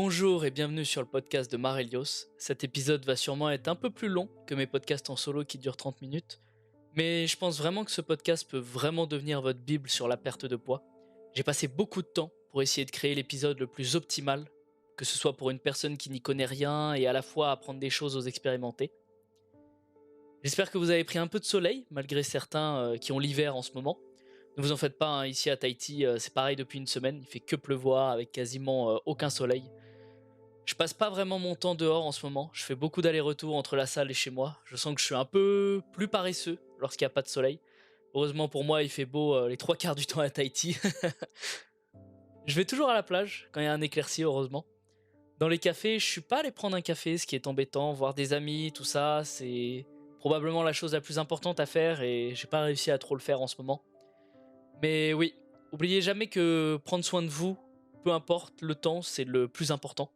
Bonjour et bienvenue sur le podcast de Marelios. Cet épisode va sûrement être un peu plus long que mes podcasts en solo qui durent 30 minutes, mais je pense vraiment que ce podcast peut vraiment devenir votre bible sur la perte de poids. J'ai passé beaucoup de temps pour essayer de créer l'épisode le plus optimal, que ce soit pour une personne qui n'y connaît rien et à la fois apprendre des choses aux expérimentés. J'espère que vous avez pris un peu de soleil, malgré certains qui ont l'hiver en ce moment. Ne vous en faites pas, hein, ici à Tahiti, c'est pareil depuis une semaine, il fait que pleuvoir avec quasiment aucun soleil. Je passe pas vraiment mon temps dehors en ce moment. Je fais beaucoup d'allers-retours entre la salle et chez moi. Je sens que je suis un peu plus paresseux lorsqu'il n'y a pas de soleil. Heureusement pour moi, il fait beau les trois quarts du temps à Tahiti. Je vais toujours à la plage quand il y a un éclairci, heureusement. Dans les cafés, je suis pas allé prendre un café, ce qui est embêtant. Voir des amis, tout ça, c'est probablement la chose la plus importante à faire et j'ai pas réussi à trop le faire en ce moment. Mais oui, oubliez jamais que prendre soin de vous, peu importe le temps, c'est le plus important.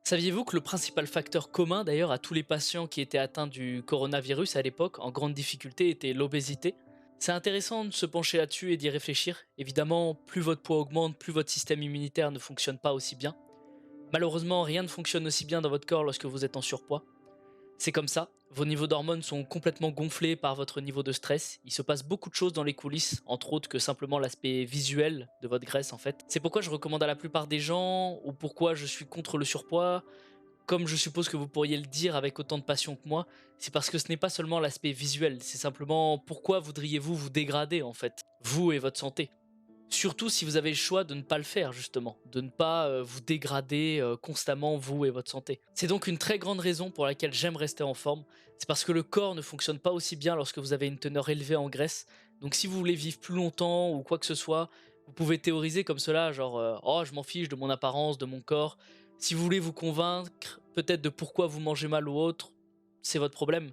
Saviez-vous que le principal facteur commun d'ailleurs à tous les patients qui étaient atteints du coronavirus à l'époque en grande difficulté était l'obésité? C'est intéressant de se pencher là-dessus et d'y réfléchir. Évidemment, plus votre poids augmente, plus votre système immunitaire ne fonctionne pas aussi bien. Malheureusement, rien ne fonctionne aussi bien dans votre corps lorsque vous êtes en surpoids. C'est comme ça, vos niveaux d'hormones sont complètement gonflés par votre niveau de stress. Il se passe beaucoup de choses dans les coulisses, entre autres que simplement l'aspect visuel de votre graisse en fait. C'est pourquoi je recommande à la plupart des gens, ou pourquoi je suis contre le surpoids, comme je suppose que vous pourriez le dire avec autant de passion que moi, c'est parce que ce n'est pas seulement l'aspect visuel, c'est simplement pourquoi voudriez-vous vous dégrader en fait, vous et votre santé. Surtout si vous avez le choix de ne pas le faire justement, de ne pas vous dégrader constamment vous et votre santé. C'est donc une très grande raison pour laquelle j'aime rester en forme, c'est parce que le corps ne fonctionne pas aussi bien lorsque vous avez une teneur élevée en graisse, donc si vous voulez vivre plus longtemps ou quoi que ce soit, vous pouvez théoriser comme cela, genre oh je m'en fiche de mon apparence, de mon corps. Si vous voulez vous convaincre peut-être de pourquoi vous mangez mal ou autre, c'est votre problème.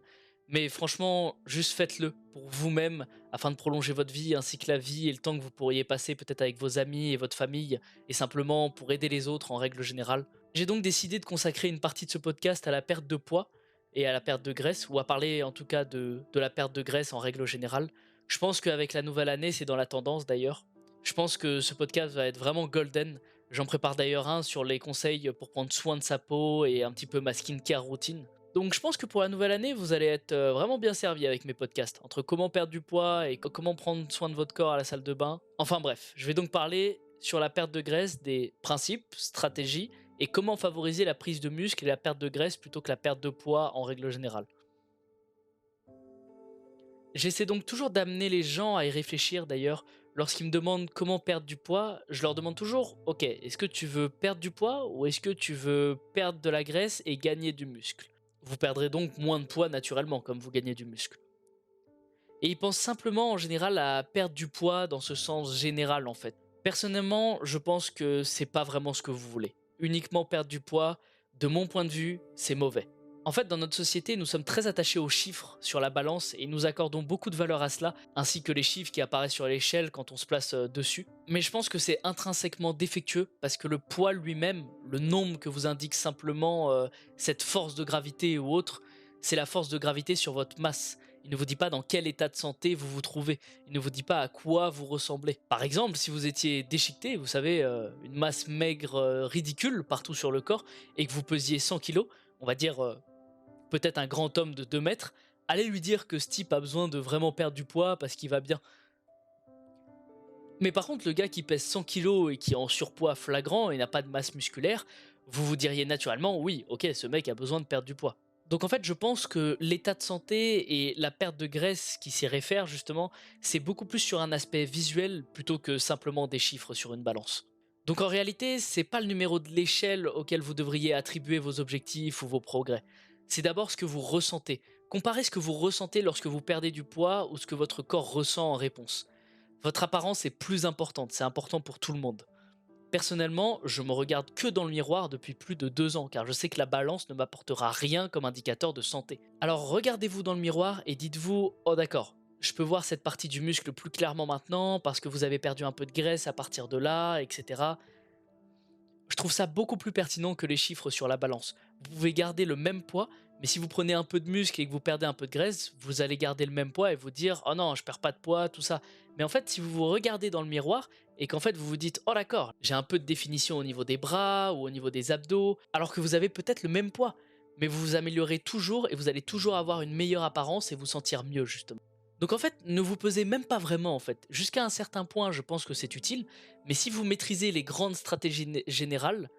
Mais franchement, juste faites-le pour vous-même afin de prolonger votre vie ainsi que la vie et le temps que vous pourriez passer peut-être avec vos amis et votre famille et simplement pour aider les autres en règle générale. J'ai donc décidé de consacrer une partie de ce podcast à la perte de poids et à la perte de graisse, ou à parler en tout cas de la perte de graisse en règle générale. Je pense qu'avec la nouvelle année, c'est dans la tendance d'ailleurs. Je pense que ce podcast va être vraiment golden. J'en prépare d'ailleurs un sur les conseils pour prendre soin de sa peau et un petit peu ma skincare routine. Donc je pense que pour la nouvelle année, vous allez être vraiment bien servi avec mes podcasts, entre comment perdre du poids et comment prendre soin de votre corps à la salle de bain. Enfin bref, je vais donc parler sur la perte de graisse, des principes, stratégies et comment favoriser la prise de muscle et la perte de graisse plutôt que la perte de poids en règle générale. J'essaie donc toujours d'amener les gens à y réfléchir d'ailleurs. Lorsqu'ils me demandent comment perdre du poids, je leur demande toujours, ok, est-ce que tu veux perdre du poids ou est-ce que tu veux perdre de la graisse et gagner du muscle? Vous perdrez donc moins de poids naturellement comme vous gagnez du muscle. Et ils pensent simplement en général à perdre du poids dans ce sens général en fait. Personnellement, je pense que c'est pas vraiment ce que vous voulez. Uniquement perdre du poids, de mon point de vue, c'est mauvais. En fait, dans notre société, nous sommes très attachés aux chiffres sur la balance et nous accordons beaucoup de valeur à cela, ainsi que les chiffres qui apparaissent sur l'échelle quand on se place dessus. Mais je pense que c'est intrinsèquement défectueux parce que le poids lui-même, le nombre que vous indique simplement cette force de gravité ou autre, c'est la force de gravité sur votre masse. Il ne vous dit pas dans quel état de santé vous vous trouvez. Il ne vous dit pas à quoi vous ressemblez. Par exemple, si vous étiez déchiqueté, vous savez, une masse maigre ridicule partout sur le corps, et que vous pesiez 100 kilos, on va dire peut-être un grand homme de 2 mètres, allez lui dire que ce type a besoin de vraiment perdre du poids parce qu'il va bien. Mais par contre, le gars qui pèse 100 kilos et qui est en surpoids flagrant et n'a pas de masse musculaire, vous vous diriez naturellement, oui, ok, ce mec a besoin de perdre du poids. Donc en fait, je pense que l'état de santé et la perte de graisse qui s'y réfère justement, c'est beaucoup plus sur un aspect visuel plutôt que simplement des chiffres sur une balance. Donc en réalité, c'est pas le numéro de l'échelle auquel vous devriez attribuer vos objectifs ou vos progrès. C'est d'abord ce que vous ressentez. Comparez ce que vous ressentez lorsque vous perdez du poids ou ce que votre corps ressent en réponse. Votre apparence est plus importante, c'est important pour tout le monde. Personnellement, je me regarde que dans le miroir depuis plus de 2 ans, car je sais que la balance ne m'apportera rien comme indicateur de santé. Alors regardez-vous dans le miroir et dites-vous, oh d'accord, je peux voir cette partie du muscle plus clairement maintenant, parce que vous avez perdu un peu de graisse à partir de là, etc. Je trouve ça beaucoup plus pertinent que les chiffres sur la balance. Vous pouvez garder le même poids, Mais si vous prenez un peu de muscle et que vous perdez un peu de graisse, vous allez garder le même poids et vous dire oh non, je perds pas de poids, tout ça. Mais en fait, si vous vous regardez dans le miroir et qu'en fait vous vous dites oh d'accord, j'ai un peu de définition au niveau des bras ou au niveau des abdos, alors que vous avez peut-être le même poids, mais vous vous améliorez toujours et vous allez toujours avoir une meilleure apparence et vous sentir mieux justement. Donc en fait, ne vous pesez même pas vraiment en fait. Jusqu'à un certain point, je pense que c'est utile, mais si vous maîtrisez les grandes stratégies générales,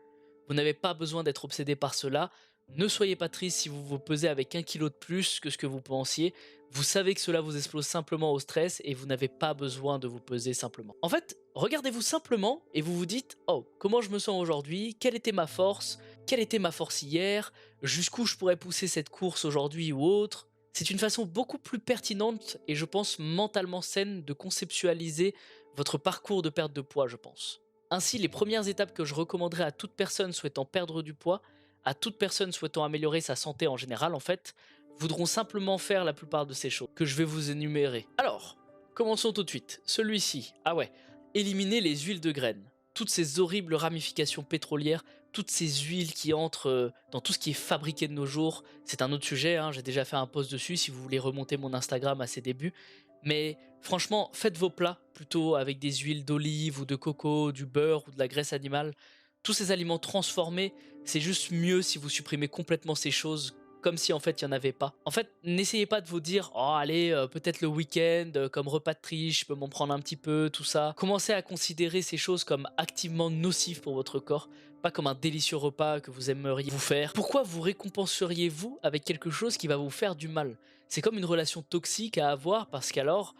vous n'avez pas besoin d'être obsédé par cela. Ne soyez pas triste si vous vous pesez avec 1 kilo de plus que ce que vous pensiez. Vous savez que cela vous explose simplement au stress et vous n'avez pas besoin de vous peser simplement. En fait, regardez-vous simplement et vous vous dites oh, comment je me sens aujourd'hui? Quelle était ma force? Quelle était ma force hier? Jusqu'où je pourrais pousser cette course aujourd'hui ou autre? C'est une façon beaucoup plus pertinente et je pense mentalement saine de conceptualiser votre parcours de perte de poids, je pense. Ainsi, les premières étapes que je recommanderais à toute personne souhaitant perdre du poids, à toute personne souhaitant améliorer sa santé en général en fait, voudront simplement faire la plupart de ces choses que je vais vous énumérer. Alors, commençons tout de suite. Celui-ci, ah ouais, éliminer les huiles de graines. Toutes ces horribles ramifications pétrolières, toutes ces huiles qui entrent dans tout ce qui est fabriqué de nos jours, c'est un autre sujet, hein, j'ai déjà fait un post dessus si vous voulez remonter mon Instagram à ses débuts. Mais franchement, faites vos plats plutôt avec des huiles d'olive ou de coco, du beurre ou de la graisse animale. Tous ces aliments transformés, c'est juste mieux si vous supprimez complètement ces choses comme si en fait il n'y en avait pas. En fait, n'essayez pas de vous dire oh allez, peut-être le week-end, comme repas de triche, je peux m'en prendre un petit peu, tout ça. Commencez à considérer ces choses comme activement nocives pour votre corps, pas comme un délicieux repas que vous aimeriez vous faire. Pourquoi vous récompenseriez-vous avec quelque chose qui va vous faire du mal? C'est comme une relation toxique à avoir parce qu'alors,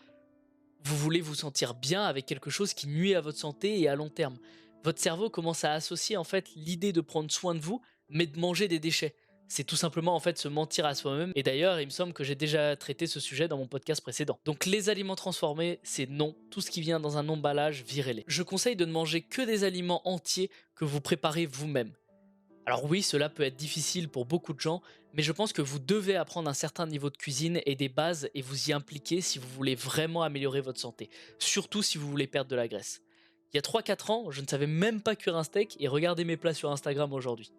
vous voulez vous sentir bien avec quelque chose qui nuit à votre santé et à long terme. Votre cerveau commence à associer en fait l'idée de prendre soin de vous, mais de manger des déchets. C'est tout simplement en fait se mentir à soi-même. Et d'ailleurs, il me semble que j'ai déjà traité ce sujet dans mon podcast précédent. Donc les aliments transformés, c'est non. Tout ce qui vient dans un emballage, virez-les. Je conseille de ne manger que des aliments entiers que vous préparez vous-même. Alors oui, cela peut être difficile pour beaucoup de gens, mais je pense que vous devez apprendre un certain niveau de cuisine et des bases et vous y impliquer si vous voulez vraiment améliorer votre santé, surtout si vous voulez perdre de la graisse. Il y a 3 4 ans, je ne savais même pas cuire un steak et regardez mes plats sur Instagram aujourd'hui.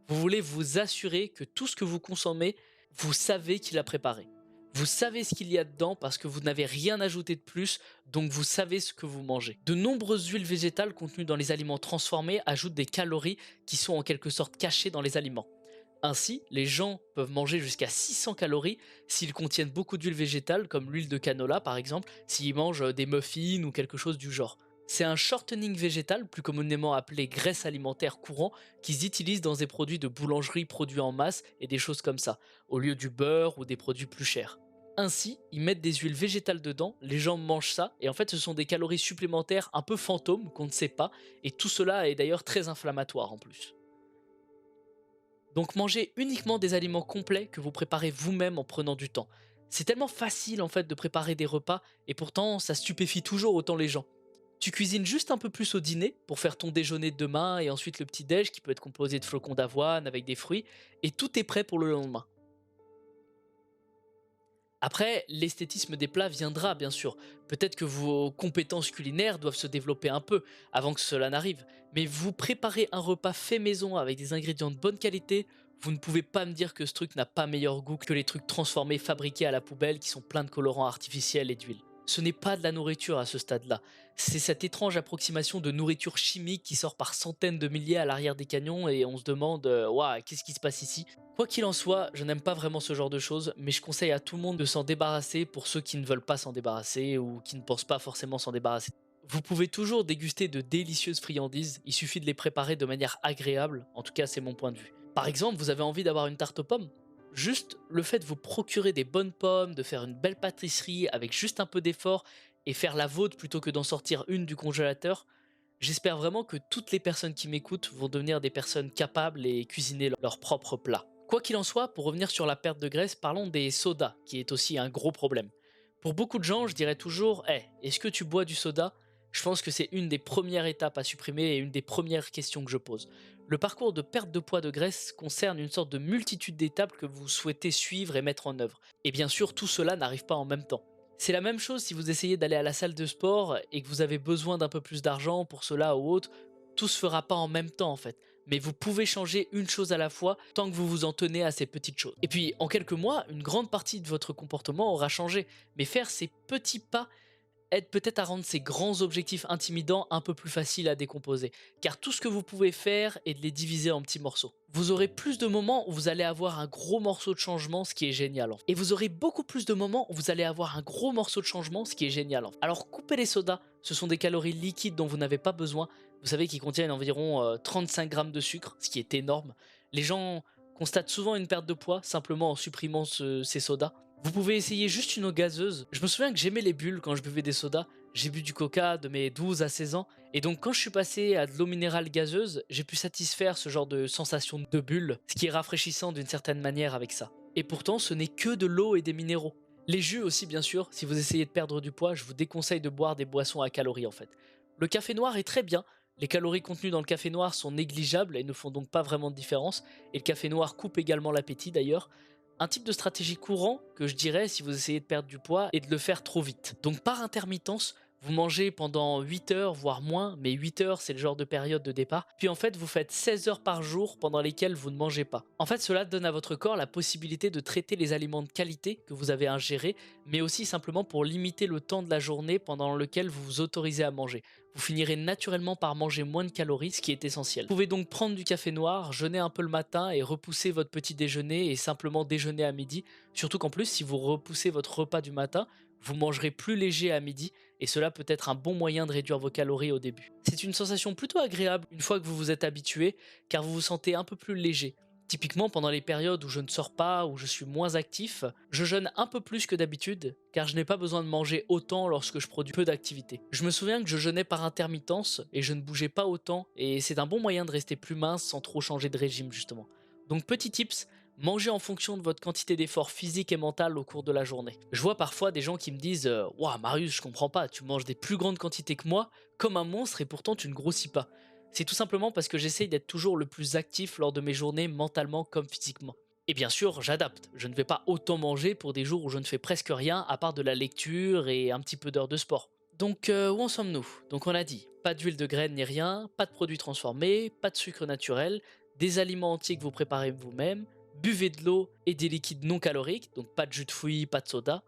Vous voulez vous assurer que tout ce que vous consommez, vous savez qui l'a préparé. Vous savez ce qu'il y a dedans parce que vous n'avez rien ajouté de plus, donc vous savez ce que vous mangez. De nombreuses huiles végétales contenues dans les aliments transformés ajoutent des calories qui sont en quelque sorte cachées dans les aliments. Ainsi, les gens peuvent manger jusqu'à 600 calories s'ils contiennent beaucoup d'huile végétale, comme l'huile de canola par exemple, s'ils mangent des muffins ou quelque chose du genre. C'est un shortening végétal, plus communément appelé graisse alimentaire courant, qu'ils utilisent dans des produits de boulangerie produits en masse et des choses comme ça, au lieu du beurre ou des produits plus chers. Ainsi, ils mettent des huiles végétales dedans, les gens mangent ça, et en fait ce sont des calories supplémentaires un peu fantômes qu'on ne sait pas, et tout cela est d'ailleurs très inflammatoire en plus. Donc mangez uniquement des aliments complets que vous préparez vous-même en prenant du temps. C'est tellement facile en fait de préparer des repas, et pourtant ça stupéfie toujours autant les gens. Tu cuisines juste un peu plus au dîner pour faire ton déjeuner de demain et ensuite le petit déj qui peut être composé de flocons d'avoine avec des fruits, et tout est prêt pour le lendemain. Après, l'esthétisme des plats viendra bien sûr. Peut-être que vos compétences culinaires doivent se développer un peu avant que cela n'arrive. Mais vous préparez un repas fait maison avec des ingrédients de bonne qualité, vous ne pouvez pas me dire que ce truc n'a pas meilleur goût que les trucs transformés fabriqués à la poubelle qui sont pleins de colorants artificiels et d'huile. Ce n'est pas de la nourriture à ce stade-là. C'est cette étrange approximation de nourriture chimique qui sort par centaines de milliers à l'arrière des canyons et on se demande Waouh, qu'est-ce qui se passe ici? Quoi qu'il en soit, je n'aime pas vraiment ce genre de choses, mais je conseille à tout le monde de s'en débarrasser pour ceux qui ne veulent pas s'en débarrasser ou qui ne pensent pas forcément s'en débarrasser. Vous pouvez toujours déguster de délicieuses friandises, il suffit de les préparer de manière agréable, en tout cas c'est mon point de vue. Par exemple, vous avez envie d'avoir une tarte aux pommes? Juste le fait de vous procurer des bonnes pommes, de faire une belle pâtisserie avec juste un peu d'effort et faire la vôtre plutôt que d'en sortir une du congélateur, j'espère vraiment que toutes les personnes qui m'écoutent vont devenir des personnes capables et cuisiner leurs propres plats. Quoi qu'il en soit, pour revenir sur la perte de graisse, parlons des sodas, qui est aussi un gros problème. Pour beaucoup de gens, je dirais toujours hey, est-ce que tu bois du soda? Je pense que c'est une des premières étapes à supprimer et une des premières questions que je pose. Le parcours de perte de poids de graisse concerne une sorte de multitude d'étapes que vous souhaitez suivre et mettre en œuvre. Et bien sûr, tout cela n'arrive pas en même temps. C'est la même chose si vous essayez d'aller à la salle de sport et que vous avez besoin d'un peu plus d'argent pour cela ou autre, tout se fera pas en même temps en fait. mais vous pouvez changer une chose à la fois tant que vous vous en tenez à ces petites choses. Et puis en quelques mois, une grande partie de votre comportement aura changé, mais faire ces petits pas aide peut-être à rendre ces grands objectifs intimidants un peu plus faciles à décomposer, car tout ce que vous pouvez faire est de les diviser en petits morceaux. Vous aurez plus de moments où vous allez avoir un gros morceau de changement, ce qui est génial. Et vous aurez beaucoup plus de moments où vous allez avoir un gros morceau de changement, ce qui est génial. Alors coupez les sodas, ce sont des calories liquides dont vous n'avez pas besoin. Vous savez qu'ils contiennent environ 35 grammes de sucre, ce qui est énorme. Les gens constatent souvent une perte de poids simplement en supprimant ces sodas. Vous pouvez essayer juste une eau gazeuse. Je me souviens que j'aimais les bulles quand je buvais des sodas. J'ai bu du coca de mes 12 à 16 ans. Et donc quand je suis passé à de l'eau minérale gazeuse, j'ai pu satisfaire ce genre de sensation de bulle, ce qui est rafraîchissant d'une certaine manière avec ça. Et pourtant, ce n'est que de l'eau et des minéraux. Les jus aussi, bien sûr. Si vous essayez de perdre du poids, je vous déconseille de boire des boissons à calories en fait. Le café noir est très bien. Les calories contenues dans le café noir sont négligeables et ne font donc pas vraiment de différence. Et le café noir coupe également l'appétit d'ailleurs. Un type de stratégie courant que je dirais si vous essayez de perdre du poids est de le faire trop vite. Donc par intermittence, vous mangez pendant 8 heures, voire moins, mais 8 heures c'est le genre de période de départ. Puis en fait, vous faites 16 heures par jour pendant lesquelles vous ne mangez pas. En fait, cela donne à votre corps la possibilité de traiter les aliments de qualité que vous avez ingérés, mais aussi simplement pour limiter le temps de la journée pendant lequel vous vous autorisez à manger. Vous finirez naturellement par manger moins de calories, ce qui est essentiel. Vous pouvez donc prendre du café noir, jeûner un peu le matin et repousser votre petit déjeuner et simplement déjeuner à midi. Surtout qu'en plus, si vous repoussez votre repas du matin, vous mangerez plus léger à midi et cela peut être un bon moyen de réduire vos calories au début. C'est une sensation plutôt agréable une fois que vous vous êtes habitué car vous vous sentez un peu plus léger. Typiquement, pendant les périodes où je ne sors pas, où je suis moins actif, je jeûne un peu plus que d'habitude, car je n'ai pas besoin de manger autant lorsque je produis peu d'activité. Je me souviens que je jeûnais par intermittence et je ne bougeais pas autant, et c'est un bon moyen de rester plus mince sans trop changer de régime justement. Donc petit tips, mangez en fonction de votre quantité d'effort physique et mental au cours de la journée. Je vois parfois des gens qui me disent Ouah Marius, je comprends pas, tu manges des plus grandes quantités que moi, comme un monstre et pourtant tu ne grossis pas. C'est tout simplement parce que j'essaye d'être toujours le plus actif lors de mes journées mentalement comme physiquement. Et bien sûr, j'adapte. Je ne vais pas autant manger pour des jours où je ne fais presque rien à part de la lecture et un petit peu d'heures de sport. Donc où en sommes-nous? Donc on a dit, pas d'huile de graines ni rien, pas de produits transformés, pas de sucre naturel, des aliments entiers que vous préparez vous-même, buvez de l'eau et des liquides non caloriques, donc pas de jus de fruits, pas de soda.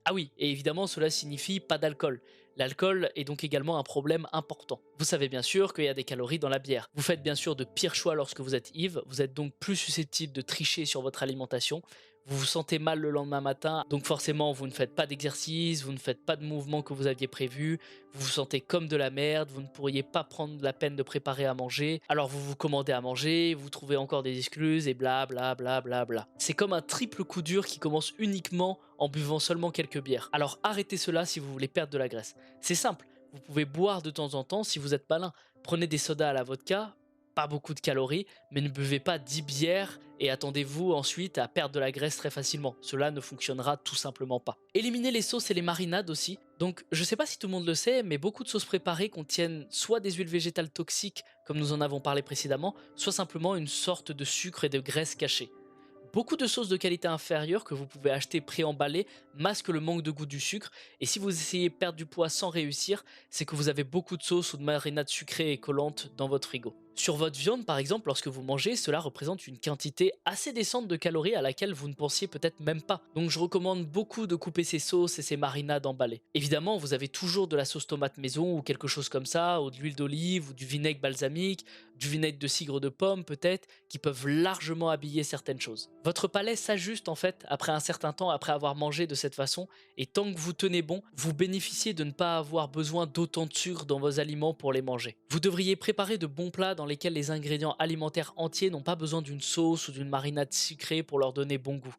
Ah oui, et évidemment cela signifie pas d'alcool. L'alcool est donc également un problème important. Vous savez bien sûr qu'il y a des calories dans la bière. Vous faites bien sûr de pires choix lorsque vous êtes ivre, vous êtes donc plus susceptible de tricher sur votre alimentation. Vous vous sentez mal le lendemain matin, donc forcément vous ne faites pas d'exercice, vous ne faites pas de mouvement que vous aviez prévu, vous vous sentez comme de la merde, vous ne pourriez pas prendre la peine de préparer à manger, alors vous vous commandez à manger, vous trouvez encore des excuses et bla bla bla bla bla. C'est comme un triple coup dur qui commence uniquement en buvant seulement quelques bières. Alors arrêtez cela si vous voulez perdre de la graisse. C'est simple, vous pouvez boire de temps en temps si vous êtes malin. Prenez des sodas à la vodka, pas beaucoup de calories, mais ne buvez pas 10 bières et attendez-vous ensuite à perdre de la graisse très facilement. Cela ne fonctionnera tout simplement pas. Éliminez les sauces et les marinades aussi. Donc je sais pas si tout le monde le sait, mais beaucoup de sauces préparées contiennent soit des huiles végétales toxiques, comme nous en avons parlé précédemment, soit simplement une sorte de sucre et de graisse cachée. Beaucoup de sauces de qualité inférieure que vous pouvez acheter préemballées masquent le manque de goût du sucre, et si vous essayez de perdre du poids sans réussir, c'est que vous avez beaucoup de sauces ou de marinades sucrées et collantes dans votre frigo. Sur votre viande par exemple, lorsque vous mangez, cela représente une quantité assez décente de calories à laquelle vous ne pensiez peut-être même pas. Donc je recommande beaucoup de couper ces sauces et ces marinades emballées. Évidemment, vous avez toujours de la sauce tomate maison ou quelque chose comme ça, ou de l'huile d'olive ou du vinaigre balsamique, du vinaigre de cidre de pomme peut-être, qui peuvent largement habiller certaines choses. Votre palais s'ajuste en fait après un certain temps après avoir mangé de cette façon, et tant que vous tenez bon, vous bénéficiez de ne pas avoir besoin d'autant de sucre dans vos aliments pour les manger. Vous devriez préparer de bons plats dans lesquels les ingrédients alimentaires entiers n'ont pas besoin d'une sauce ou d'une marinade sucrée pour leur donner bon goût.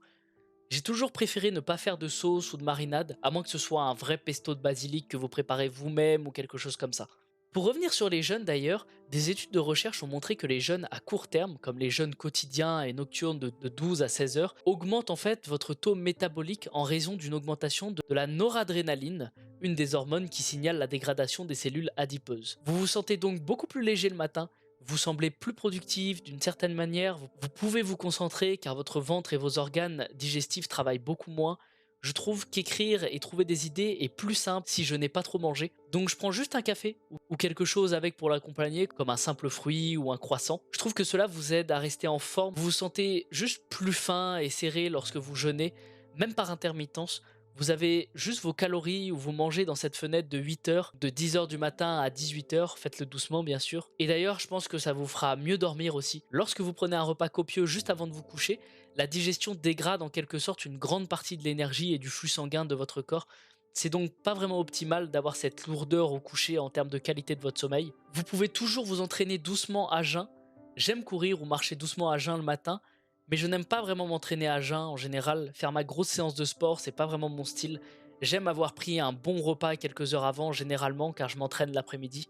J'ai toujours préféré ne pas faire de sauce ou de marinade, à moins que ce soit un vrai pesto de basilic que vous préparez vous-même ou quelque chose comme ça. Pour revenir sur les jeûnes d'ailleurs, des études de recherche ont montré que les jeûnes à court terme, comme les jeûnes quotidiens et nocturnes de 12 à 16 heures, augmentent en fait votre taux métabolique en raison d'une augmentation de la noradrénaline, une des hormones qui signale la dégradation des cellules adipeuses. Vous vous sentez donc beaucoup plus léger le matin, vous semblez plus productif d'une certaine manière, vous pouvez vous concentrer car votre ventre et vos organes digestifs travaillent beaucoup moins. Je trouve qu'écrire et trouver des idées est plus simple si je n'ai pas trop mangé. Donc je prends juste un café ou quelque chose avec pour l'accompagner, comme un simple fruit ou un croissant. Je trouve que cela vous aide à rester en forme. Vous vous sentez juste plus fin et serré lorsque vous jeûnez, même par intermittence. Vous avez juste vos calories ou vous mangez dans cette fenêtre de 8 heures, de 10 heures du matin à 18 heures. Faites-le doucement, bien sûr. Et d'ailleurs, je pense que ça vous fera mieux dormir aussi. Lorsque vous prenez un repas copieux juste avant de vous coucher, la digestion dégrade en quelque sorte une grande partie de l'énergie et du flux sanguin de votre corps. C'est donc pas vraiment optimal d'avoir cette lourdeur au coucher en termes de qualité de votre sommeil. Vous pouvez toujours vous entraîner doucement à jeun. J'aime courir ou marcher doucement à jeun le matin, mais je n'aime pas vraiment m'entraîner à jeun en général. Faire ma grosse séance de sport, c'est pas vraiment mon style. J'aime avoir pris un bon repas quelques heures avant généralement car je m'entraîne l'après-midi.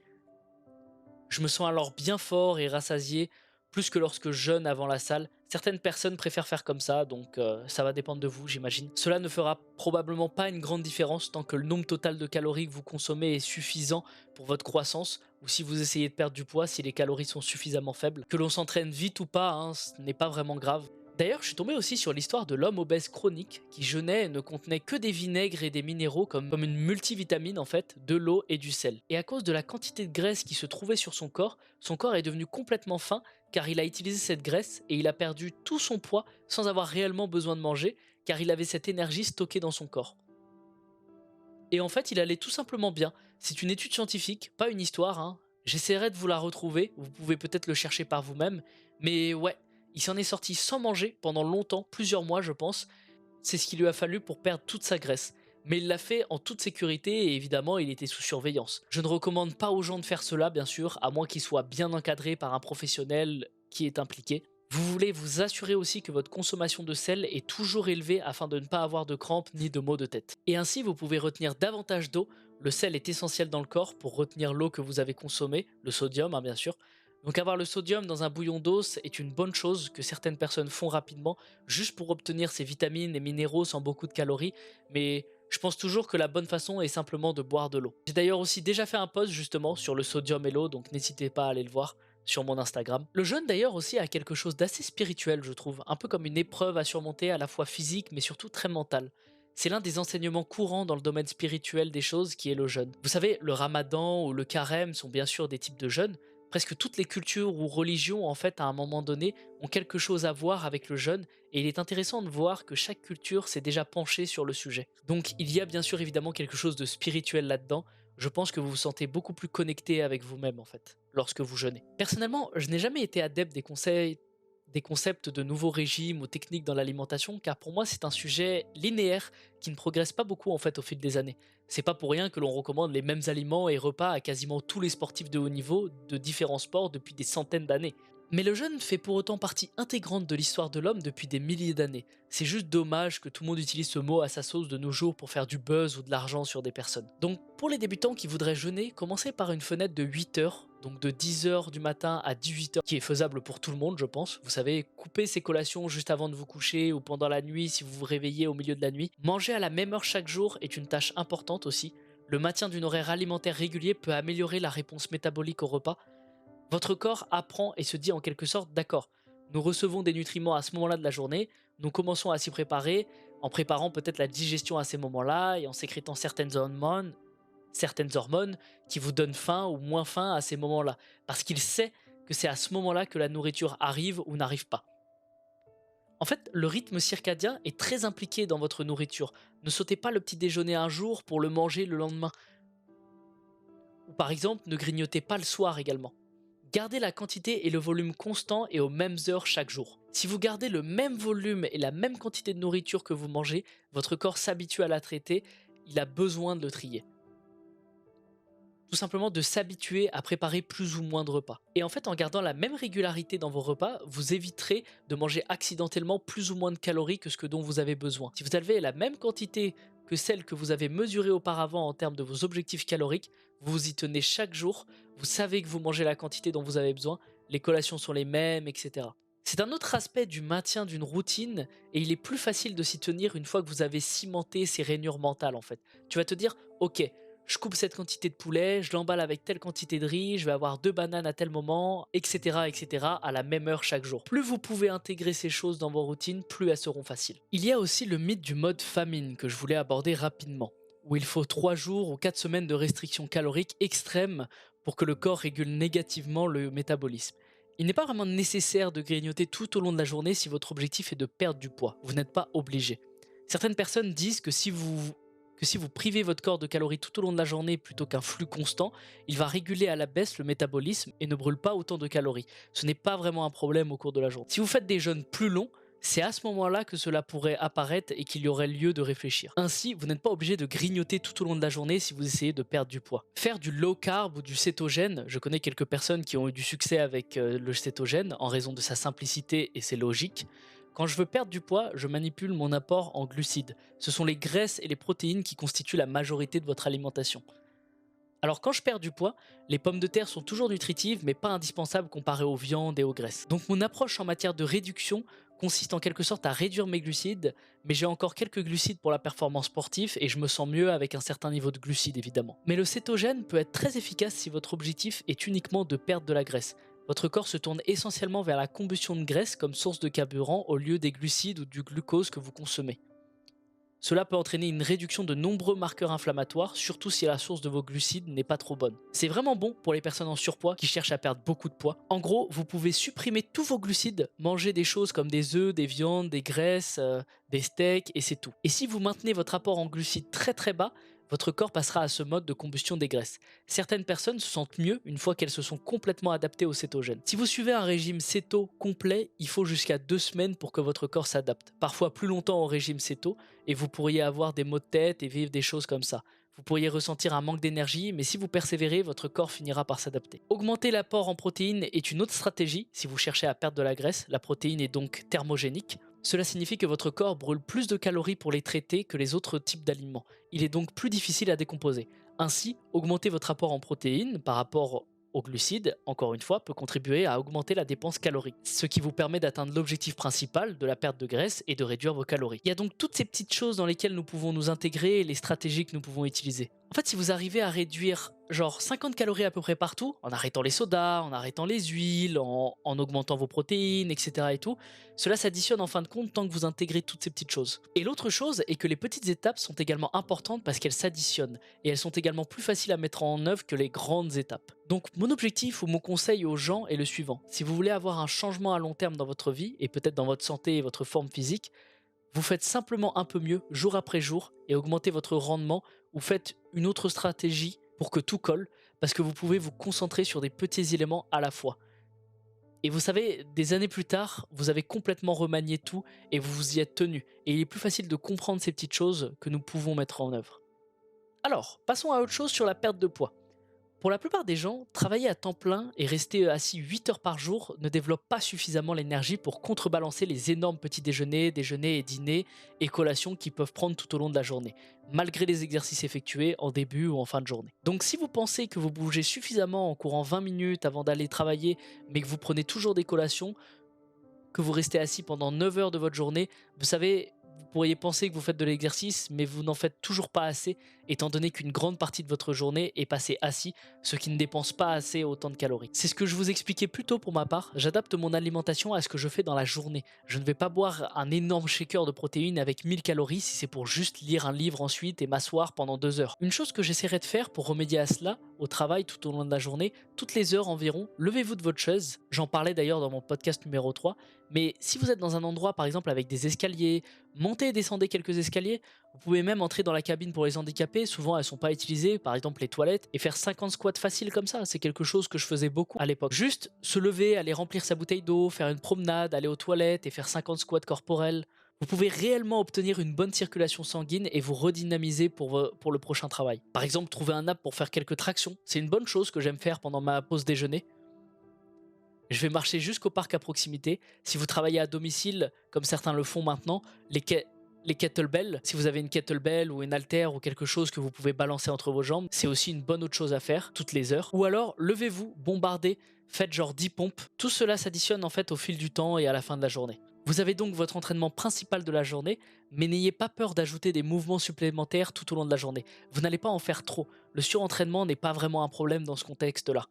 Je me sens alors bien fort et rassasié, plus que lorsque je jeûne avant la salle. Certaines personnes préfèrent faire comme ça, donc ça va dépendre de vous, j'imagine. Cela ne fera probablement pas une grande différence tant que le nombre total de calories que vous consommez est suffisant pour votre croissance, ou si vous essayez de perdre du poids, si les calories sont suffisamment faibles. Que l'on s'entraîne vite ou pas, hein, ce n'est pas vraiment grave. D'ailleurs, je suis tombé aussi sur l'histoire de l'homme obèse chronique qui jeûnait et ne contenait que des vinaigres et des minéraux comme une multivitamine en fait, de l'eau et du sel. Et à cause de la quantité de graisse qui se trouvait sur son corps est devenu complètement fin car il a utilisé cette graisse et il a perdu tout son poids sans avoir réellement besoin de manger car il avait cette énergie stockée dans son corps. Et en fait, il allait tout simplement bien. C'est une étude scientifique, pas une histoire, hein. J'essaierai de vous la retrouver, vous pouvez peut-être le chercher par vous-même, mais ouais, il s'en est sorti sans manger pendant longtemps, plusieurs mois je pense. C'est ce qu'il lui a fallu pour perdre toute sa graisse. Mais il l'a fait en toute sécurité et évidemment il était sous surveillance. Je ne recommande pas aux gens de faire cela bien sûr, à moins qu'ils soient bien encadrés par un professionnel qui est impliqué. Vous voulez vous assurer aussi que votre consommation de sel est toujours élevée afin de ne pas avoir de crampes ni de maux de tête. Et ainsi vous pouvez retenir davantage d'eau. Le sel est essentiel dans le corps pour retenir l'eau que vous avez consommée, le sodium hein, bien sûr. Donc avoir le sodium dans un bouillon d'eau est une bonne chose que certaines personnes font rapidement juste pour obtenir ces vitamines et minéraux sans beaucoup de calories, mais je pense toujours que la bonne façon est simplement de boire de l'eau. J'ai d'ailleurs aussi déjà fait un post justement sur le sodium et l'eau, donc n'hésitez pas à aller le voir sur mon Instagram. Le jeûne d'ailleurs aussi a quelque chose d'assez spirituel je trouve, un peu comme une épreuve à surmonter à la fois physique mais surtout très mentale. C'est l'un des enseignements courants dans le domaine spirituel des choses qui est le jeûne. Vous savez, le ramadan ou le carême sont bien sûr des types de jeûne. Presque toutes les cultures ou religions, en fait, à un moment donné, ont quelque chose à voir avec le jeûne, et il est intéressant de voir que chaque culture s'est déjà penchée sur le sujet. Donc il y a bien sûr évidemment quelque chose de spirituel là-dedans. Je pense que vous vous sentez beaucoup plus connecté avec vous-même, en fait, lorsque vous jeûnez. Personnellement, je n'ai jamais été adepte des concepts de nouveaux régimes ou techniques dans l'alimentation, car pour moi c'est un sujet linéaire qui ne progresse pas beaucoup en fait au fil des années. C'est pas pour rien que l'on recommande les mêmes aliments et repas à quasiment tous les sportifs de haut niveau de différents sports depuis des centaines d'années. Mais le jeûne fait pour autant partie intégrante de l'histoire de l'homme depuis des milliers d'années. C'est juste dommage que tout le monde utilise ce mot à sa sauce de nos jours pour faire du buzz ou de l'argent sur des personnes. Donc pour les débutants qui voudraient jeûner, commencez par une fenêtre de 8 heures, donc de 10 heures du matin à 18 heures, qui est faisable pour tout le monde je pense. Vous savez, couper ces collations juste avant de vous coucher ou pendant la nuit si vous vous réveillez au milieu de la nuit. Manger à la même heure chaque jour est une tâche importante aussi. Le maintien d'une horaire alimentaire régulier peut améliorer la réponse métabolique au repas. Votre corps apprend et se dit en quelque sorte d'accord, nous recevons des nutriments à ce moment-là de la journée, nous commençons à s'y préparer en préparant peut-être la digestion à ces moments-là et en sécrétant certaines hormones qui vous donnent faim ou moins faim à ces moments-là, parce qu'il sait que c'est à ce moment-là que la nourriture arrive ou n'arrive pas. En fait, le rythme circadien est très impliqué dans votre nourriture. Ne sautez pas le petit déjeuner un jour pour le manger le lendemain. Ou par exemple, ne grignotez pas le soir également. Gardez la quantité et le volume constant et aux mêmes heures chaque jour. Si vous gardez le même volume et la même quantité de nourriture que vous mangez, votre corps s'habitue à la traiter, il a besoin de le trier. Tout simplement de s'habituer à préparer plus ou moins de repas. Et en fait, en gardant la même régularité dans vos repas, vous éviterez de manger accidentellement plus ou moins de calories que ce dont vous avez besoin. Si vous avez la même quantité que celle que vous avez mesurée auparavant en termes de vos objectifs caloriques, vous vous y tenez chaque jour, vous savez que vous mangez la quantité dont vous avez besoin, les collations sont les mêmes, etc. C'est un autre aspect du maintien d'une routine et il est plus facile de s'y tenir une fois que vous avez cimenté ces rainures mentales en fait. Tu vas te dire, ok, je coupe cette quantité de poulet, je l'emballe avec telle quantité de riz, je vais avoir 2 bananes à tel moment, etc., etc., à la même heure chaque jour. Plus vous pouvez intégrer ces choses dans vos routines, plus elles seront faciles. Il y a aussi le mythe du mode famine que je voulais aborder rapidement, où il faut 3 jours ou 4 semaines de restriction calorique extrême pour que le corps régule négativement le métabolisme. Il n'est pas vraiment nécessaire de grignoter tout au long de la journée si votre objectif est de perdre du poids. Vous n'êtes pas obligé. Certaines personnes disent que si vous privez votre corps de calories tout au long de la journée plutôt qu'un flux constant, il va réguler à la baisse le métabolisme et ne brûle pas autant de calories. Ce n'est pas vraiment un problème au cours de la journée. Si vous faites des jeûnes plus longs, c'est à ce moment-là que cela pourrait apparaître et qu'il y aurait lieu de réfléchir. Ainsi, vous n'êtes pas obligé de grignoter tout au long de la journée si vous essayez de perdre du poids. Faire du low carb ou du cétogène, je connais quelques personnes qui ont eu du succès avec le cétogène en raison de sa simplicité et c'est logique. Quand je veux perdre du poids, je manipule mon apport en glucides. Ce sont les graisses et les protéines qui constituent la majorité de votre alimentation. Alors quand je perds du poids, les pommes de terre sont toujours nutritives mais pas indispensables comparées aux viandes et aux graisses. Donc mon approche en matière de réduction consiste en quelque sorte à réduire mes glucides, mais j'ai encore quelques glucides pour la performance sportive et je me sens mieux avec un certain niveau de glucides évidemment. Mais le cétogène peut être très efficace si votre objectif est uniquement de perdre de la graisse. Votre corps se tourne essentiellement vers la combustion de graisse comme source de carburant au lieu des glucides ou du glucose que vous consommez. Cela peut entraîner une réduction de nombreux marqueurs inflammatoires, surtout si la source de vos glucides n'est pas trop bonne. C'est vraiment bon pour les personnes en surpoids qui cherchent à perdre beaucoup de poids. En gros, vous pouvez supprimer tous vos glucides, manger des choses comme des œufs, des viandes, des graisses, des steaks et c'est tout. Et si vous maintenez votre apport en glucides très très bas, votre corps passera à ce mode de combustion des graisses. Certaines personnes se sentent mieux une fois qu'elles se sont complètement adaptées au cétogène. Si vous suivez un régime céto complet, il faut jusqu'à 2 semaines pour que votre corps s'adapte. Parfois plus longtemps au régime céto, et vous pourriez avoir des maux de tête et vivre des choses comme ça. Vous pourriez ressentir un manque d'énergie, mais si vous persévérez, votre corps finira par s'adapter. Augmenter l'apport en protéines est une autre stratégie si vous cherchez à perdre de la graisse. La protéine est donc thermogénique. Cela signifie que votre corps brûle plus de calories pour les traiter que les autres types d'aliments. Il est donc plus difficile à décomposer. Ainsi, augmenter votre apport en protéines par rapport aux glucides, encore une fois, peut contribuer à augmenter la dépense calorique, ce qui vous permet d'atteindre l'objectif principal de la perte de graisse et de réduire vos calories. Il y a donc toutes ces petites choses dans lesquelles nous pouvons nous intégrer et les stratégies que nous pouvons utiliser. En fait, si vous arrivez à réduire genre 50 calories à peu près partout, en arrêtant les sodas, en arrêtant les huiles, en augmentant vos protéines, etc. et tout, cela s'additionne en fin de compte tant que vous intégrez toutes ces petites choses. Et l'autre chose est que les petites étapes sont également importantes parce qu'elles s'additionnent et elles sont également plus faciles à mettre en œuvre que les grandes étapes. Donc mon objectif ou mon conseil aux gens est le suivant. Si vous voulez avoir un changement à long terme dans votre vie et peut-être dans votre santé et votre forme physique, vous faites simplement un peu mieux jour après jour et augmentez votre rendement ou faites une autre stratégie pour que tout colle parce que vous pouvez vous concentrer sur des petits éléments à la fois. Et vous savez, des années plus tard, vous avez complètement remanié tout et vous vous y êtes tenu. Et il est plus facile de comprendre ces petites choses que nous pouvons mettre en œuvre. Alors, passons à autre chose sur la perte de poids. Pour la plupart des gens, travailler à temps plein et rester assis 8 heures par jour ne développe pas suffisamment l'énergie pour contrebalancer les énormes petits déjeuners, déjeuners et dîners et collations qu'ils peuvent prendre tout au long de la journée, malgré les exercices effectués en début ou en fin de journée. Donc si vous pensez que vous bougez suffisamment en courant 20 minutes avant d'aller travailler, mais que vous prenez toujours des collations, que vous restez assis pendant 9 heures de votre journée, vous savez, vous pourriez penser que vous faites de l'exercice, mais vous n'en faites toujours pas assez, étant donné qu'une grande partie de votre journée est passée assis, ce qui ne dépense pas assez autant de calories. C'est ce que je vous expliquais plus tôt pour ma part, j'adapte mon alimentation à ce que je fais dans la journée. Je ne vais pas boire un énorme shaker de protéines avec 1000 calories si c'est pour juste lire un livre ensuite et m'asseoir pendant 2 heures. Une chose que j'essaierai de faire pour remédier à cela, au travail tout au long de la journée, toutes les heures environ, levez-vous de votre chaise, j'en parlais d'ailleurs dans mon podcast numéro 3, mais si vous êtes dans un endroit par exemple avec des escaliers, montez et descendez quelques escaliers, vous pouvez même entrer dans la cabine pour les handicapés, souvent elles sont pas utilisées, par exemple les toilettes, et faire 50 squats faciles comme ça, c'est quelque chose que je faisais beaucoup à l'époque. Juste se lever, aller remplir sa bouteille d'eau, faire une promenade, aller aux toilettes et faire 50 squats corporels. Vous pouvez réellement obtenir une bonne circulation sanguine et vous redynamiser pour le prochain travail. Par exemple, trouver un app pour faire quelques tractions, c'est une bonne chose que j'aime faire pendant ma pause déjeuner. Je vais marcher jusqu'au parc à proximité. Si vous travaillez à domicile, comme certains le font maintenant, les kettlebells, si vous avez une kettlebell ou une haltère ou quelque chose que vous pouvez balancer entre vos jambes, c'est aussi une bonne autre chose à faire toutes les heures. Ou alors, levez-vous, bombardez, faites genre 10 pompes. Tout cela s'additionne en fait au fil du temps et à la fin de la journée. Vous avez donc votre entraînement principal de la journée, mais n'ayez pas peur d'ajouter des mouvements supplémentaires tout au long de la journée. Vous n'allez pas en faire trop. Le surentraînement n'est pas vraiment un problème dans ce contexte-là.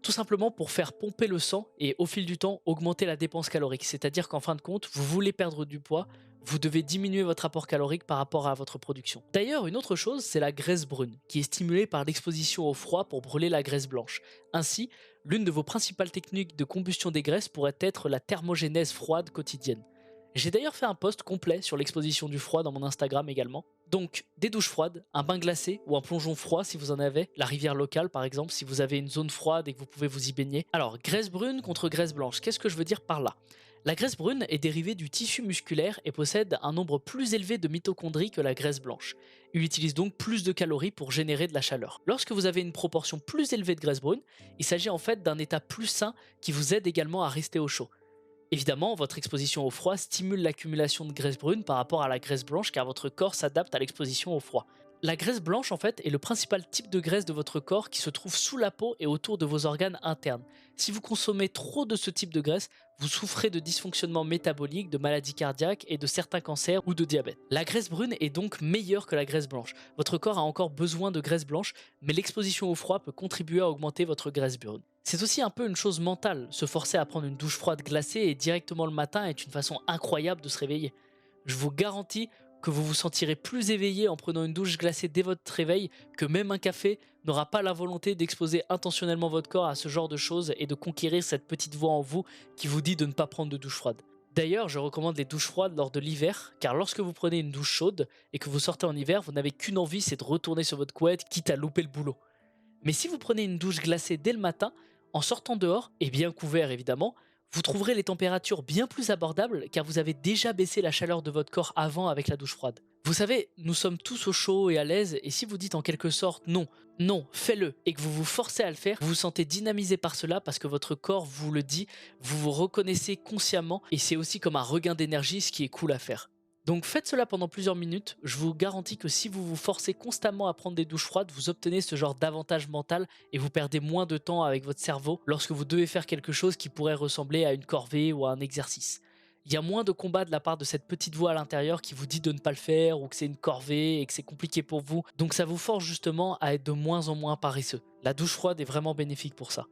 Tout simplement pour faire pomper le sang et au fil du temps augmenter la dépense calorique. C'est-à-dire qu'en fin de compte, vous voulez perdre du poids, vous devez diminuer votre apport calorique par rapport à votre production. D'ailleurs, une autre chose, c'est la graisse brune, qui est stimulée par l'exposition au froid pour brûler la graisse blanche. Ainsi, l'une de vos principales techniques de combustion des graisses pourrait être la thermogénèse froide quotidienne. J'ai d'ailleurs fait un post complet sur l'exposition du froid dans mon Instagram également. Donc, des douches froides, un bain glacé ou un plongeon froid si vous en avez, la rivière locale par exemple, si vous avez une zone froide et que vous pouvez vous y baigner. Alors, graisse brune contre graisse blanche, qu'est-ce que je veux dire par là? La graisse brune est dérivée du tissu musculaire et possède un nombre plus élevé de mitochondries que la graisse blanche. Il utilise donc plus de calories pour générer de la chaleur. Lorsque vous avez une proportion plus élevée de graisse brune, il s'agit en fait d'un état plus sain qui vous aide également à rester au chaud. Évidemment, votre exposition au froid stimule l'accumulation de graisse brune par rapport à la graisse blanche car votre corps s'adapte à l'exposition au froid. La graisse blanche en fait est le principal type de graisse de votre corps qui se trouve sous la peau et autour de vos organes internes. Si vous consommez trop de ce type de graisse, vous souffrez de dysfonctionnements métaboliques, de maladies cardiaques et de certains cancers ou de diabète. La graisse brune est donc meilleure que la graisse blanche. Votre corps a encore besoin de graisse blanche, mais l'exposition au froid peut contribuer à augmenter votre graisse brune. C'est aussi un peu une chose mentale, se forcer à prendre une douche froide glacée et directement le matin est une façon incroyable de se réveiller. Je vous garantis que vous vous sentirez plus éveillé en prenant une douche glacée dès votre réveil, que même un café n'aura pas la volonté d'exposer intentionnellement votre corps à ce genre de choses et de conquérir cette petite voix en vous qui vous dit de ne pas prendre de douche froide. D'ailleurs, je recommande les douches froides lors de l'hiver, car lorsque vous prenez une douche chaude et que vous sortez en hiver, vous n'avez qu'une envie, c'est de retourner sur votre couette, quitte à louper le boulot. Mais si vous prenez une douche glacée dès le matin, en sortant dehors, et bien couvert évidemment, vous trouverez les températures bien plus abordables car vous avez déjà baissé la chaleur de votre corps avant avec la douche froide. Vous savez, nous sommes tous au chaud et à l'aise et si vous dites en quelque sorte non, non, fais-le et que vous vous forcez à le faire, vous vous sentez dynamisé par cela parce que votre corps vous le dit, vous vous reconnaissez consciemment et c'est aussi comme un regain d'énergie ce qui est cool à faire. Donc faites cela pendant plusieurs minutes, je vous garantis que si vous vous forcez constamment à prendre des douches froides, vous obtenez ce genre d'avantage mental et vous perdez moins de temps avec votre cerveau lorsque vous devez faire quelque chose qui pourrait ressembler à une corvée ou à un exercice. Il y a moins de combat de la part de cette petite voix à l'intérieur qui vous dit de ne pas le faire ou que c'est une corvée et que c'est compliqué pour vous, donc ça vous force justement à être de moins en moins paresseux. La douche froide est vraiment bénéfique pour ça.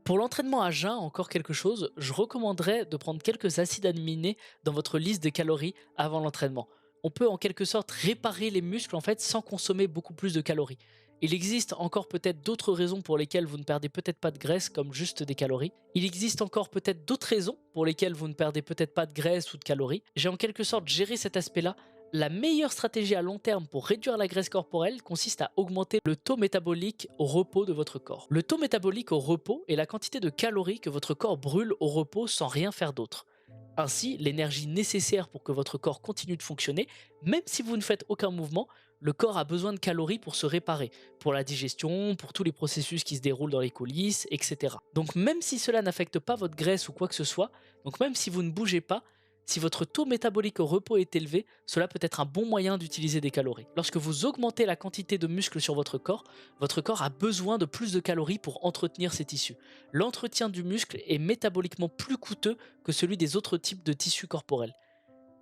Pour l'entraînement à jeun, encore quelque chose, je recommanderais de prendre quelques acides aminés dans votre liste de calories avant l'entraînement. On peut en quelque sorte réparer les muscles en fait sans consommer beaucoup plus de calories. Il existe encore peut-être d'autres raisons pour lesquelles vous ne perdez peut-être pas de graisse comme juste des calories. Il existe encore peut-être d'autres raisons pour lesquelles vous ne perdez peut-être pas de graisse ou de calories. J'ai en quelque sorte géré cet aspect-là. La meilleure stratégie à long terme pour réduire la graisse corporelle consiste à augmenter le taux métabolique au repos de votre corps. Le taux métabolique au repos est la quantité de calories que votre corps brûle au repos sans rien faire d'autre. Ainsi, l'énergie nécessaire pour que votre corps continue de fonctionner, même si vous ne faites aucun mouvement, le corps a besoin de calories pour se réparer, pour la digestion, pour tous les processus qui se déroulent dans les coulisses, etc. Donc même si cela n'affecte pas votre graisse ou quoi que ce soit, donc même si vous ne bougez pas, si votre taux métabolique au repos est élevé, cela peut être un bon moyen d'utiliser des calories. Lorsque vous augmentez la quantité de muscles sur votre corps a besoin de plus de calories pour entretenir ses tissus. L'entretien du muscle est métaboliquement plus coûteux que celui des autres types de tissus corporels.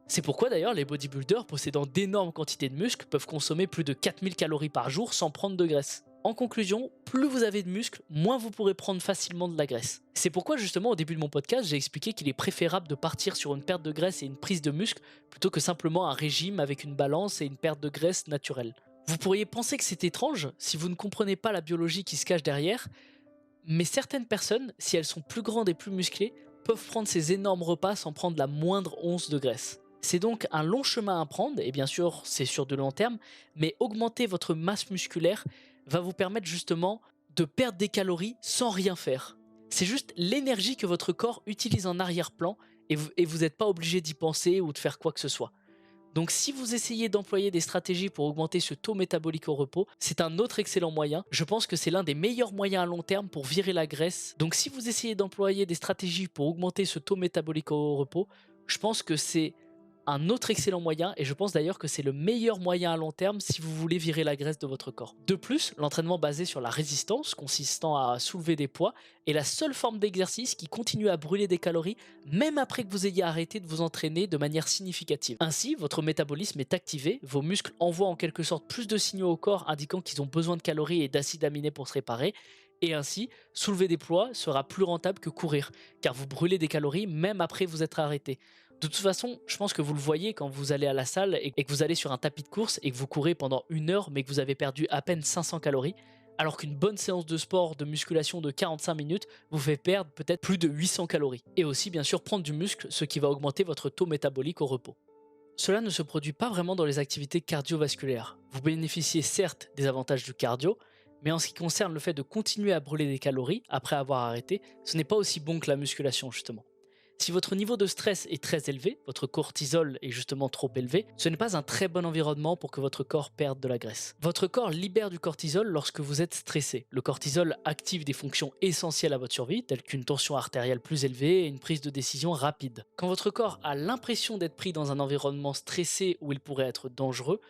C'est pourquoi d'ailleurs les bodybuilders possédant d'énormes quantités de muscles peuvent consommer plus de 4000 calories par jour sans prendre de graisse. En conclusion, plus vous avez de muscles, moins vous pourrez prendre facilement de la graisse. C'est pourquoi justement au début de mon podcast, j'ai expliqué qu'il est préférable de partir sur une perte de graisse et une prise de muscle plutôt que simplement un régime avec une balance et une perte de graisse naturelle. Vous pourriez penser que c'est étrange si vous ne comprenez pas la biologie qui se cache derrière, mais certaines personnes, si elles sont plus grandes et plus musclées, peuvent prendre ces énormes repas sans prendre la moindre once de graisse. C'est donc un long chemin à prendre, et bien sûr c'est sur de long terme, mais augmenter votre masse musculaire va vous permettre justement de perdre des calories sans rien faire. C'est juste l'énergie que votre corps utilise en arrière-plan et vous n'êtes pas obligé d'y penser ou de faire quoi que ce soit. Donc si vous essayez d'employer des stratégies pour augmenter ce taux métabolique au repos, c'est un autre excellent moyen. Je pense que c'est l'un des meilleurs moyens à long terme pour virer la graisse. Donc si vous essayez d'employer des stratégies pour augmenter ce taux métabolique au repos, je pense que c'est un autre excellent moyen, et je pense d'ailleurs que c'est le meilleur moyen à long terme si vous voulez virer la graisse de votre corps. De plus, l'entraînement basé sur la résistance, consistant à soulever des poids, est la seule forme d'exercice qui continue à brûler des calories même après que vous ayez arrêté de vous entraîner de manière significative. Ainsi, votre métabolisme est activé, vos muscles envoient en quelque sorte plus de signaux au corps indiquant qu'ils ont besoin de calories et d'acides aminés pour se réparer, et ainsi, soulever des poids sera plus rentable que courir, car vous brûlez des calories même après vous être arrêté. De toute façon, je pense que vous le voyez quand vous allez à la salle et que vous allez sur un tapis de course et que vous courez pendant 1 heure mais que vous avez perdu à peine 500 calories, alors qu'une bonne séance de sport de musculation de 45 minutes vous fait perdre peut-être plus de 800 calories. Et aussi bien sûr prendre du muscle, ce qui va augmenter votre taux métabolique au repos. Cela ne se produit pas vraiment dans les activités cardiovasculaires. Vous bénéficiez certes des avantages du cardio, mais en ce qui concerne le fait de continuer à brûler des calories après avoir arrêté, ce n'est pas aussi bon que la musculation justement. Si votre niveau de stress est très élevé, votre cortisol est justement trop élevé, ce n'est pas un très bon environnement pour que votre corps perde de la graisse. Votre corps libère du cortisol lorsque vous êtes stressé. Le cortisol active des fonctions essentielles à votre survie, telles qu'une tension artérielle plus élevée et une prise de décision rapide. Quand votre corps a l'impression d'être pris dans un environnement stressé où il pourrait être dangereux,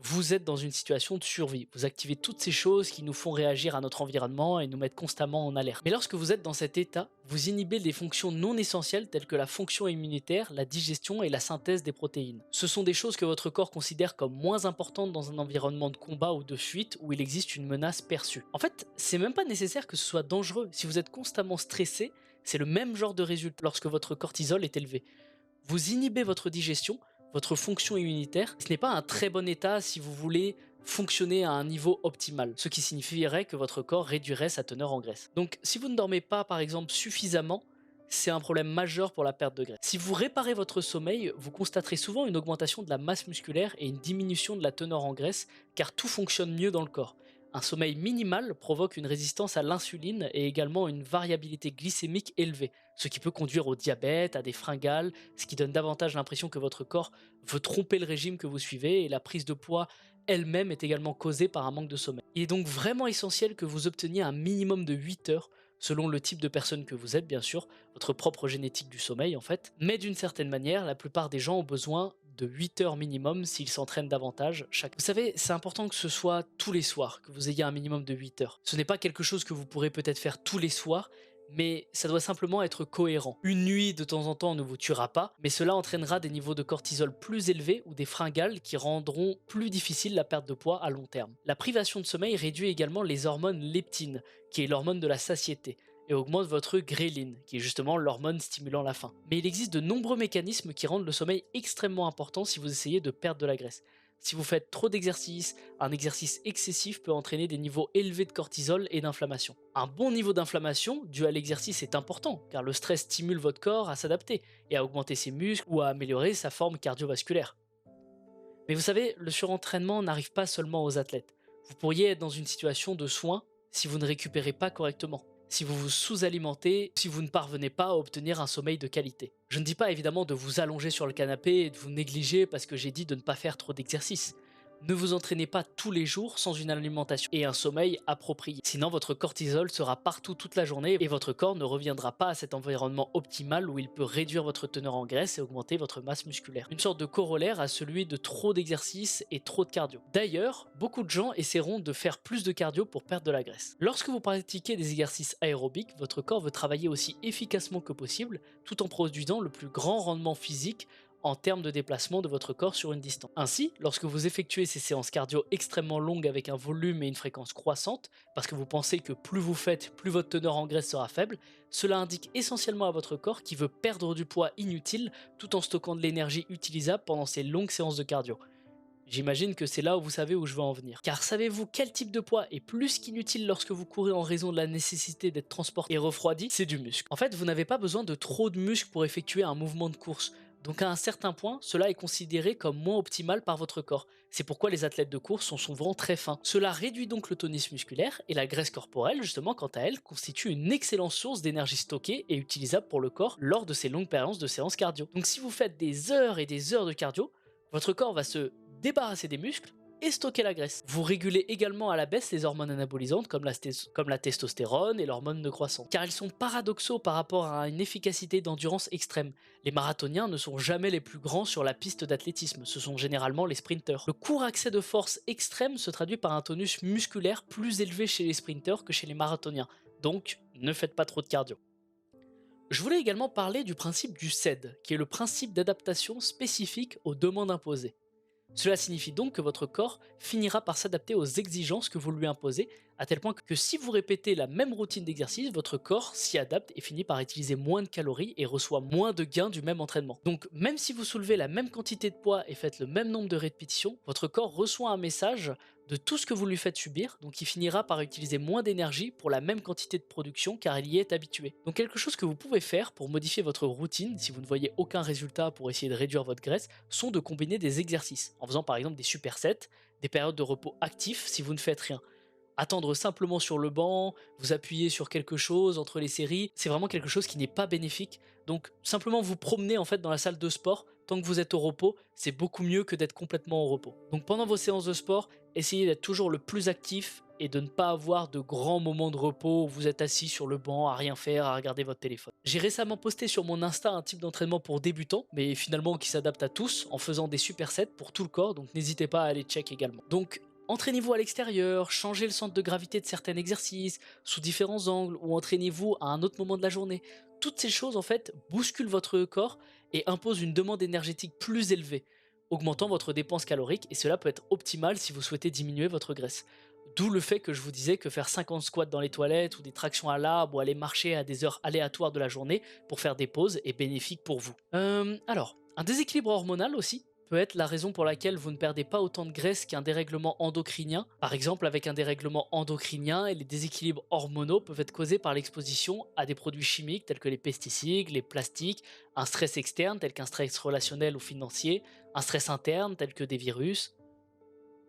vous êtes dans une situation de survie. Vous activez toutes ces choses qui nous font réagir à notre environnement et nous mettent constamment en alerte. Mais lorsque vous êtes dans cet état, vous inhibez des fonctions non essentielles telles que la fonction immunitaire, la digestion et la synthèse des protéines. Ce sont des choses que votre corps considère comme moins importantes dans un environnement de combat ou de fuite où il existe une menace perçue. En fait, c'est même pas nécessaire que ce soit dangereux. Si vous êtes constamment stressé, c'est le même genre de résultat lorsque votre cortisol est élevé. Vous inhibez votre digestion, votre fonction immunitaire. Ce n'est pas un très bon état si vous voulez fonctionner à un niveau optimal, ce qui signifierait que votre corps réduirait sa teneur en graisse. Donc si vous ne dormez pas par exemple suffisamment, c'est un problème majeur pour la perte de graisse. Si vous réparez votre sommeil, vous constaterez souvent une augmentation de la masse musculaire et une diminution de la teneur en graisse, car tout fonctionne mieux dans le corps. Un sommeil minimal provoque une résistance à l'insuline et également une variabilité glycémique élevée, ce qui peut conduire au diabète, à des fringales, ce qui donne davantage l'impression que votre corps veut tromper le régime que vous suivez, et la prise de poids elle-même est également causée par un manque de sommeil. Il est donc vraiment essentiel que vous obteniez un minimum de 8 heures, selon le type de personne que vous êtes bien sûr, votre propre génétique du sommeil en fait, mais d'une certaine manière, la plupart des gens ont besoin de 8 heures minimum s'ils s'entraînent davantage chaque. Vous savez, c'est important que ce soit tous les soirs, que vous ayez un minimum de 8 heures. Ce n'est pas quelque chose que vous pourrez peut-être faire tous les soirs, mais ça doit simplement être cohérent. Une nuit de temps en temps ne vous tuera pas, mais cela entraînera des niveaux de cortisol plus élevés ou des fringales qui rendront plus difficile la perte de poids à long terme. La privation de sommeil réduit également les hormones leptine, qui est l'hormone de la satiété, et augmente votre gréline, qui est justement l'hormone stimulant la faim. Mais il existe de nombreux mécanismes qui rendent le sommeil extrêmement important si vous essayez de perdre de la graisse. Si vous faites trop d'exercices, un exercice excessif peut entraîner des niveaux élevés de cortisol et d'inflammation. Un bon niveau d'inflammation dû à l'exercice est important, car le stress stimule votre corps à s'adapter et à augmenter ses muscles ou à améliorer sa forme cardiovasculaire. Mais vous savez, le surentraînement n'arrive pas seulement aux athlètes. Vous pourriez être dans une situation de soins si vous ne récupérez pas correctement, si vous vous sous-alimentez, si vous ne parvenez pas à obtenir un sommeil de qualité. Je ne dis pas évidemment de vous allonger sur le canapé et de vous négliger parce que j'ai dit de ne pas faire trop d'exercice. Ne vous entraînez pas tous les jours sans une alimentation et un sommeil approprié. Sinon, votre cortisol sera partout toute la journée et votre corps ne reviendra pas à cet environnement optimal où il peut réduire votre teneur en graisse et augmenter votre masse musculaire. Une sorte de corollaire à celui de trop d'exercice et trop de cardio. D'ailleurs, beaucoup de gens essaieront de faire plus de cardio pour perdre de la graisse. Lorsque vous pratiquez des exercices aérobiques, votre corps veut travailler aussi efficacement que possible tout en produisant le plus grand rendement physique en termes de déplacement de votre corps sur une distance. Ainsi, lorsque vous effectuez ces séances cardio extrêmement longues avec un volume et une fréquence croissante, parce que vous pensez que plus vous faites, plus votre teneur en graisse sera faible, cela indique essentiellement à votre corps qu'il veut perdre du poids inutile tout en stockant de l'énergie utilisable pendant ces longues séances de cardio. J'imagine que c'est là où vous savez où je veux en venir. Car savez-vous quel type de poids est plus qu'inutile lorsque vous courez en raison de la nécessité d'être transporté et refroidi? C'est du muscle. En fait, vous n'avez pas besoin de trop de muscles pour effectuer un mouvement de course. Donc à un certain point, cela est considéré comme moins optimal par votre corps. C'est pourquoi les athlètes de course sont souvent très fins. Cela réduit donc le tonus musculaire et la graisse corporelle, justement, quant à elle, constitue une excellente source d'énergie stockée et utilisable pour le corps lors de ces longues périodes de séances cardio. Donc si vous faites des heures et des heures de cardio, votre corps va se débarrasser des muscles, et stocker la graisse. Vous régulez également à la baisse les hormones anabolisantes comme la testostérone et l'hormone de croissance, car ils sont paradoxaux par rapport à une efficacité d'endurance extrême. Les marathoniens ne sont jamais les plus grands sur la piste d'athlétisme, ce sont généralement les sprinteurs. Le court accès de force extrême se traduit par un tonus musculaire plus élevé chez les sprinteurs que chez les marathoniens, donc ne faites pas trop de cardio. Je voulais également parler du principe du CED, qui est le principe d'adaptation spécifique aux demandes imposées. Cela signifie donc que votre corps finira par s'adapter aux exigences que vous lui imposez, à tel point que si vous répétez la même routine d'exercice, votre corps s'y adapte et finit par utiliser moins de calories et reçoit moins de gains du même entraînement. Donc même si vous soulevez la même quantité de poids et faites le même nombre de répétitions, votre corps reçoit un message de tout ce que vous lui faites subir, donc il finira par utiliser moins d'énergie pour la même quantité de production car il y est habitué. Donc quelque chose que vous pouvez faire pour modifier votre routine si vous ne voyez aucun résultat pour essayer de réduire votre graisse, sont de combiner des exercices, en faisant par exemple des supersets, des périodes de repos actifs si vous ne faites rien. Attendre simplement sur le banc, vous appuyer sur quelque chose entre les séries, c'est vraiment quelque chose qui n'est pas bénéfique. Donc simplement vous promener en fait dans la salle de sport tant que vous êtes au repos, c'est beaucoup mieux que d'être complètement au repos. Donc pendant vos séances de sport, essayez d'être toujours le plus actif et de ne pas avoir de grands moments de repos où vous êtes assis sur le banc à rien faire, à regarder votre téléphone. J'ai récemment posté sur mon Insta un type d'entraînement pour débutants, mais finalement qui s'adapte à tous en faisant des supersets pour tout le corps, donc n'hésitez pas à aller check également. Donc entraînez-vous à l'extérieur, changez le centre de gravité de certains exercices, sous différents angles, ou entraînez-vous à un autre moment de la journée. Toutes ces choses en fait bousculent votre corps et imposent une demande énergétique plus élevée, augmentant votre dépense calorique, et cela peut être optimal si vous souhaitez diminuer votre graisse. D'où le fait que je vous disais que faire 50 squats dans les toilettes ou des tractions à l'arbre ou aller marcher à des heures aléatoires de la journée pour faire des pauses est bénéfique pour vous. Alors, un déséquilibre hormonal aussi peut être la raison pour laquelle vous ne perdez pas autant de graisse qu'un dérèglement endocrinien. Par exemple, avec un dérèglement endocrinien, et les déséquilibres hormonaux peuvent être causés par l'exposition à des produits chimiques tels que les pesticides, les plastiques, un stress externe tel qu'un stress relationnel ou financier, un stress interne tel que des virus,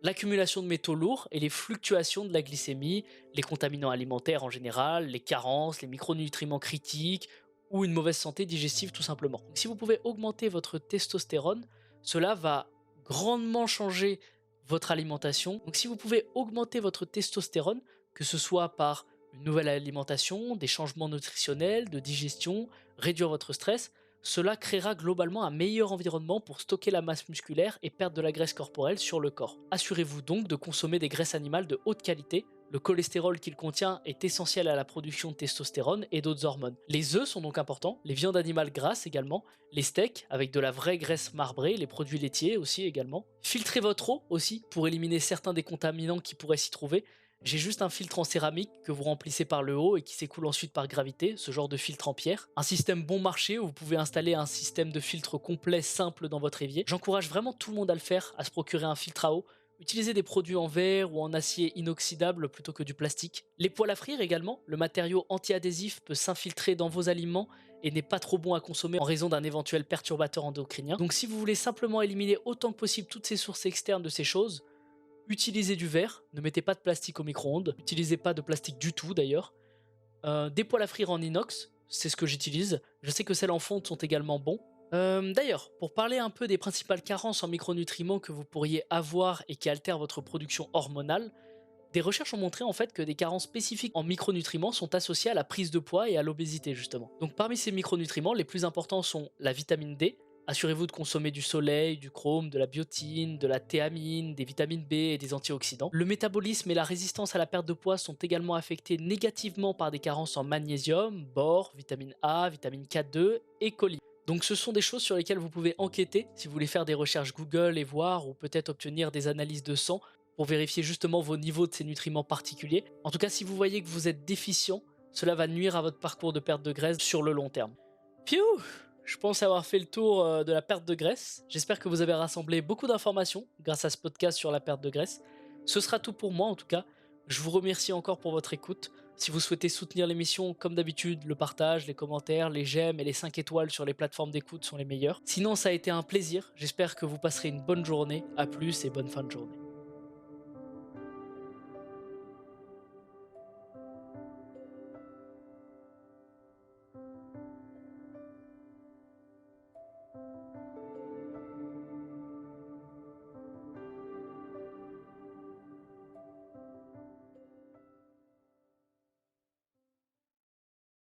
l'accumulation de métaux lourds et les fluctuations de la glycémie, les contaminants alimentaires en général, les carences, les micronutriments critiques ou une mauvaise santé digestive tout simplement. Donc, si vous pouvez augmenter votre testostérone, cela va grandement changer votre alimentation. Donc si vous pouvez augmenter votre testostérone, que ce soit par une nouvelle alimentation, des changements nutritionnels, de digestion, réduire votre stress, cela créera globalement un meilleur environnement pour stocker la masse musculaire et perdre de la graisse corporelle sur le corps. Assurez-vous donc de consommer des graisses animales de haute qualité. Le cholestérol qu'il contient est essentiel à la production de testostérone et d'autres hormones. Les œufs sont donc importants, les viandes animales grasses également, les steaks avec de la vraie graisse marbrée, les produits laitiers aussi également. Filtrez votre eau aussi pour éliminer certains des contaminants qui pourraient s'y trouver. J'ai juste un filtre en céramique que vous remplissez par le haut et qui s'écoule ensuite par gravité, ce genre de filtre en pierre. Un système bon marché où vous pouvez installer un système de filtre complet simple dans votre évier. J'encourage vraiment tout le monde à le faire, à se procurer un filtre à eau. Utilisez des produits en verre ou en acier inoxydable plutôt que du plastique. Les poêles à frire également, le matériau anti-adhésif peut s'infiltrer dans vos aliments et n'est pas trop bon à consommer en raison d'un éventuel perturbateur endocrinien. Donc si vous voulez simplement éliminer autant que possible toutes ces sources externes de ces choses, utilisez du verre, ne mettez pas de plastique au micro-ondes, n'utilisez pas de plastique du tout d'ailleurs. Des poêles à frire en inox, c'est ce que j'utilise. Je sais que celles en fonte sont également bons. D'ailleurs, pour parler un peu des principales carences en micronutriments que vous pourriez avoir et qui altèrent votre production hormonale, des recherches ont montré en fait que des carences spécifiques en micronutriments sont associées à la prise de poids et à l'obésité justement. Donc parmi ces micronutriments, les plus importants sont la vitamine D. Assurez-vous de consommer du soleil, du chrome, de la biotine, de la théamine, des vitamines B et des antioxydants. Le métabolisme et la résistance à la perte de poids sont également affectés négativement par des carences en magnésium, bore, vitamine A, vitamine K2 et choline. Donc ce sont des choses sur lesquelles vous pouvez enquêter si vous voulez faire des recherches Google et voir, ou peut-être obtenir des analyses de sang pour vérifier justement vos niveaux de ces nutriments particuliers. En tout cas, si vous voyez que vous êtes déficient, cela va nuire à votre parcours de perte de graisse sur le long terme. Pfiou! Je pense avoir fait le tour de la perte de graisse. J'espère que vous avez rassemblé beaucoup d'informations grâce à ce podcast sur la perte de graisse. Ce sera tout pour moi en tout cas. Je vous remercie encore pour votre écoute. Si vous souhaitez soutenir l'émission, comme d'habitude, le partage, les commentaires, les j'aime et les 5 étoiles sur les plateformes d'écoute sont les meilleurs. Sinon, ça a été un plaisir. J'espère que vous passerez une bonne journée. À plus et bonne fin de journée.